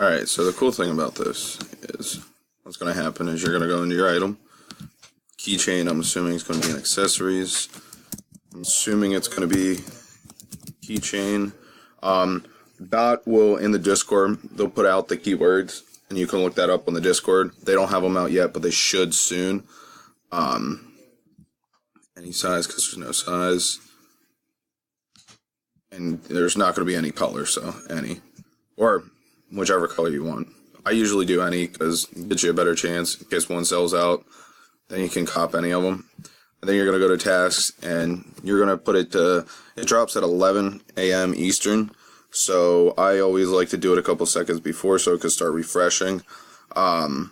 Alright, so the cool thing about this is what's going to happen is you're going to go into your item. Keychain, I'm assuming it's going to be in accessories. I'm assuming it's going to be keychain. Dot will, in the Discord, they'll put out the keywords, and you can look that up on the Discord. They don't have them out yet, but they should soon. Any size, because there's no size. And there's not going to be any color, so any. Or whichever color you want. I usually do any, because it gets you a better chance. In case one sells out, then you can cop any of them. And then you're going to go to tasks, and you're going to put it to, it drops at 11 a.m. Eastern. So I always like to do it a couple seconds before so it can start refreshing. Because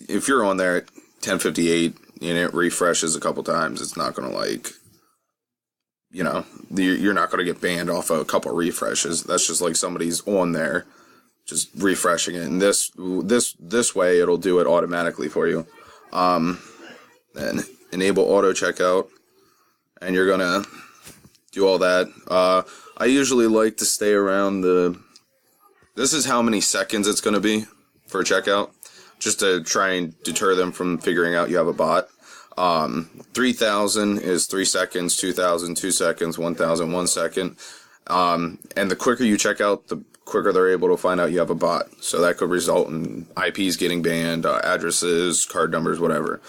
if you're on there at 10:58 and it refreshes a couple times, it's not going to like, you know, you're not going to get banned off of a couple refreshes. That's just like somebody's on there just refreshing it. And this way it'll do it automatically for you. Then enable auto checkout, and you're going to do all that. I usually like to stay around this is how many seconds it's going to be for checkout, just to try and deter them from figuring out you have a bot. 3,000 is 3 seconds, 2,000, 2 seconds, 1,000, 1 second. And the quicker you check out, the quicker they're able to find out you have a bot. So that could result in IPs getting banned, addresses, card numbers, whatever.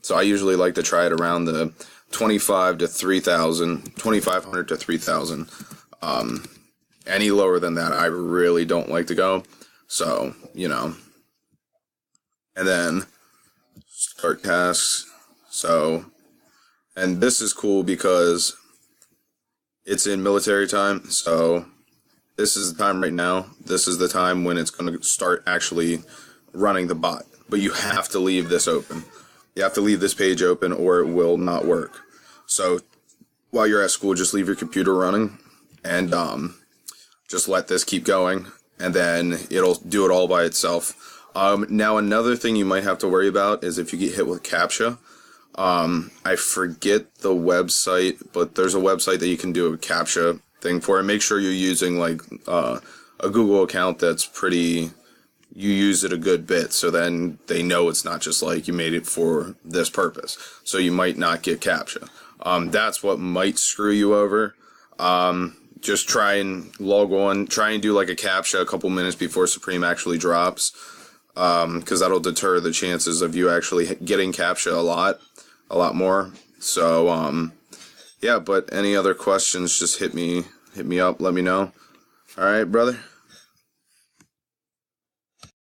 So I usually like to try it around the 25 to 3,000, 2,500 to 3,000. Any lower than that, I really don't like to go. So, you know. And then start tasks. So, and this is cool because it's in military time. So this is the time right now. This is the time when it's going to start actually running the bot. But you have to leave this open. You have to leave this page open or it will not work. So while you're at school, just leave your computer running and just let this keep going, and then it'll do it all by itself. Now another thing you might have to worry about is if you get hit with CAPTCHA. I forget the website, but there's a website that you can do a CAPTCHA thing for, and make sure you're using like a Google account that's pretty, you use it a good bit, so then they know it's not just like you made it for this purpose. So you might not get CAPTCHA. That's what might screw you over. Just try and log on, try and do like a CAPTCHA a couple minutes before Supreme actually drops, because that'll deter the chances of you actually getting CAPTCHA a lot more. So yeah, but any other questions, just hit me up, let me know. All right, brother.